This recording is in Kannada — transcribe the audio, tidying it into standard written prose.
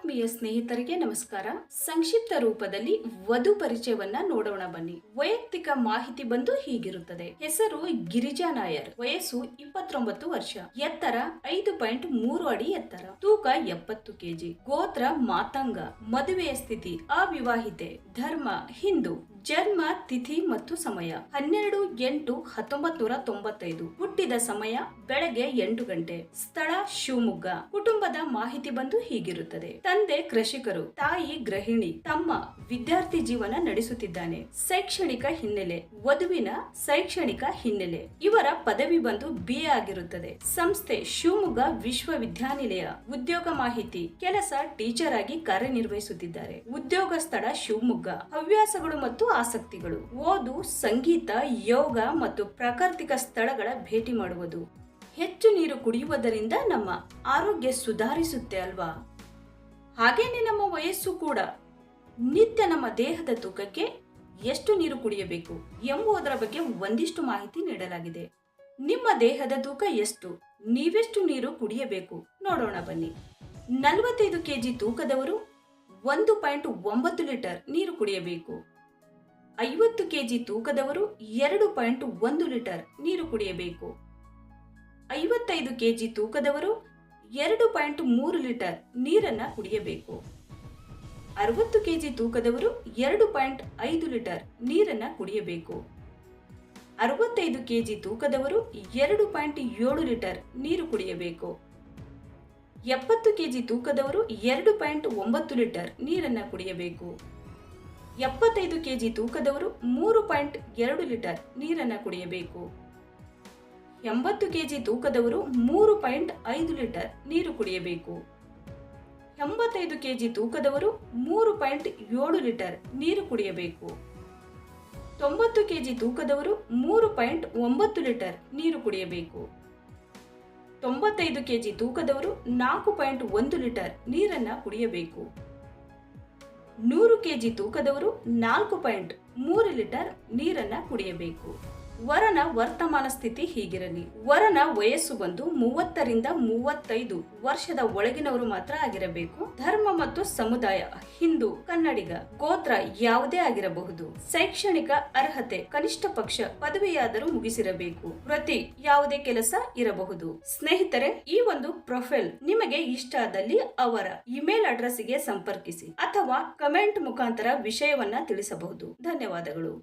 ಆತ್ಮೀಯ ಸ್ನೇಹಿತರಿಗೆ ನಮಸ್ಕಾರ. ಸಂಕ್ಷಿಪ್ತ ರೂಪದಲ್ಲಿ ವಧು ಪರಿಚಯವನ್ನ ನೋಡೋಣ ಬನ್ನಿ. ವೈಯಕ್ತಿಕ ಮಾಹಿತಿ ಬಂದು ಹೀಗಿರುತ್ತದೆ. ಹೆಸರು ಗಿರಿಜಾ ನಾಯರ್, ವಯಸ್ಸು 29 ವರ್ಷ, ಎತ್ತರ 5.3 ಅಡಿ ಎತ್ತರ, ತೂಕ 70 ಕೆಜಿ, ಗೋತ್ರ ಮಾತಂಗ, ಮದುವೆಯ ಸ್ಥಿತಿ ಅವಿವಾಹಿತೆ, ಧರ್ಮ ಹಿಂದೂ, ಜನ್ಮ ತಿಥಿ ಮತ್ತು ಸಮಯ 12/8/1995, ಹುಟ್ಟಿದ ಸಮಯ ಬೆಳಗ್ಗೆ 8 ಗಂಟೆ, ಸ್ಥಳ ಶಿವಮೊಗ್ಗ. ಕುಟುಂಬದ ಮಾಹಿತಿ ಬಂದು ಹೀಗಿರುತ್ತದೆ. ತಂದೆ ಕೃಷಿಕರು, ತಾಯಿ ಗೃಹಿಣಿ, ತಮ್ಮ ವಿದ್ಯಾರ್ಥಿ ಜೀವನ ನಡೆಸುತ್ತಿದ್ದಾನೆ. ಶೈಕ್ಷಣಿಕ ಹಿನ್ನೆಲೆ, ವಧುವಿನ ಶೈಕ್ಷಣಿಕ ಹಿನ್ನೆಲೆ, ಇವರ ಪದವಿ ಬಂದು BA ಆಗಿರುತ್ತದೆ. ಸಂಸ್ಥೆ ಶಿವಮೊಗ್ಗ ವಿಶ್ವವಿದ್ಯಾನಿಲಯ. ಉದ್ಯೋಗ ಮಾಹಿತಿ, ಕೆಲಸ ಟೀಚರ್ ಆಗಿ ಕಾರ್ಯನಿರ್ವಹಿಸುತ್ತಿದ್ದಾರೆ. ಉದ್ಯೋಗ ಸ್ಥಳ ಶಿವಮೊಗ್ಗ. ಹವ್ಯಾಸಗಳು ಮತ್ತು ಆಸಕ್ತಿಗಳು, ಓದು, ಸಂಗೀತ, ಯೋಗ ಮತ್ತು ಪ್ರಾಕೃತಿಕ ಸ್ಥಳಗಳ ಭೇಟಿ ಮಾಡುವುದು. ಹೆಚ್ಚು ನೀರು ಕುಡಿಯುವುದರಿಂದ ನಮ್ಮ ಆರೋಗ್ಯ ಸುಧಾರಿಸುತ್ತೆ ಅಲ್ವಾ? ಹಾಗೇನೆ ನಮ್ಮ ವಯಸ್ಸು ಕೂಡ. ನಿತ್ಯ ನಮ್ಮ ದೇಹದ ತೂಕಕ್ಕೆ ಎಷ್ಟು ನೀರು ಕುಡಿಯಬೇಕು ಎಂಬುದರ ಬಗ್ಗೆ ಒಂದಿಷ್ಟು ಮಾಹಿತಿ ನೀಡಲಾಗಿದೆ. ನಿಮ್ಮ ದೇಹದ ತೂಕ ಎಷ್ಟು, ನೀವೆಷ್ಟು ನೀರು ಕುಡಿಯಬೇಕು ನೋಡೋಣ ಬನ್ನಿ. 45 ಕೆಜಿ ತೂಕದವರು 1.9 ಲೀಟರ್ ನೀರು ಕುಡಿಯಬೇಕು. 50 ಕೆಜಿ ತೂಕದವರು 2.1 ಲೀಟರ್ ನೀರು ಕುಡಿಯಬೇಕು. 55 ಕೆಜಿ ತೂಕದವರು 2.3 ಲೀಟರ್ ನೀರನ್ನ ಕುಡಿಯಬೇಕು. 60 ಕೆಜಿ ತೂಕದವರು 2.5 ಲೀಟರ್ ನೀರನ್ನ ಕುಡಿಯಬೇಕು. 65 ಕೆಜಿ ತೂಕದವರು 2.7 ಲೀಟರ್ ನೀರು ಕುಡಿಯಬೇಕು. 70 ಕೆಜಿ ತೂಕದವರು 2.9 ಲೀಟರ್ ನೀರನ್ನ ಕುಡಿಯಬೇಕು. 75 ಕೆಜಿ ತೂಕದವರು 3.2 ಲೀಟರ್ ನೀರನ್ನ ಕುಡಿಯಬೇಕು. 80 ಕೆಜಿ ತೂಕದವರು 3.5 ಲೀಟರ್ ನೀರು ಕುಡಿಯಬೇಕು. 85 ಕೆಜಿ ತೂಕದವರು 3.7 ಲೀಟರ್ ನೀರು ಕುಡಿಯಬೇಕು. 90 ಕೆಜಿ ತೂಕದವರು 3.9 ಲೀಟರ್ ನೀರು ಕುಡಿಯಬೇಕು. 95 ಕೆಜಿ ತೂಕದವರು 4.1 ಲೀಟರ್ ನೀರನ್ನ ಕುಡಿಯಬೇಕು. 100 ಕೆಜಿ ತೂಕದವರು 4.3 ಲೀಟರ್ ನೀರನ್ನ ಕುಡಿಯಬೇಕು. ವರನ ವರ್ತಮಾನ ಸ್ಥಿತಿ ಹೀಗಿರಲಿ. ವರನ ವಯಸ್ಸು ಬಂದು 30 ರಿಂದ 35 ವರ್ಷದ ಒಳಗಿನವರು ಮಾತ್ರ ಆಗಿರಬೇಕು. ಧರ್ಮ ಮತ್ತು ಸಮುದಾಯ ಹಿಂದೂ, ಕನ್ನಡಿಗ, ಗೋತ್ರ ಯಾವುದೇ ಆಗಿರಬಹುದು. ಶೈಕ್ಷಣಿಕ ಅರ್ಹತೆ ಕನಿಷ್ಠ ಪಕ್ಷ ಪದವಿಯಾದರೂ ಮುಗಿಸಿರಬೇಕು. ವೃತ್ತಿ ಯಾವುದೇ ಕೆಲಸ ಇರಬಹುದು. ಸ್ನೇಹಿತರೆ, ಈ ಒಂದು ಪ್ರೊಫೈಲ್ ನಿಮಗೆ ಇಷ್ಟ ಆದಲ್ಲಿ ಅವರ ಇಮೇಲ್ ಅಡ್ರೆಸ್ಗೆ ಸಂಪರ್ಕಿಸಿ ಅಥವಾ ಕಮೆಂಟ್ ಮುಖಾಂತರ ವಿಷಯವನ್ನ ತಿಳಿಸಬಹುದು. ಧನ್ಯವಾದಗಳು.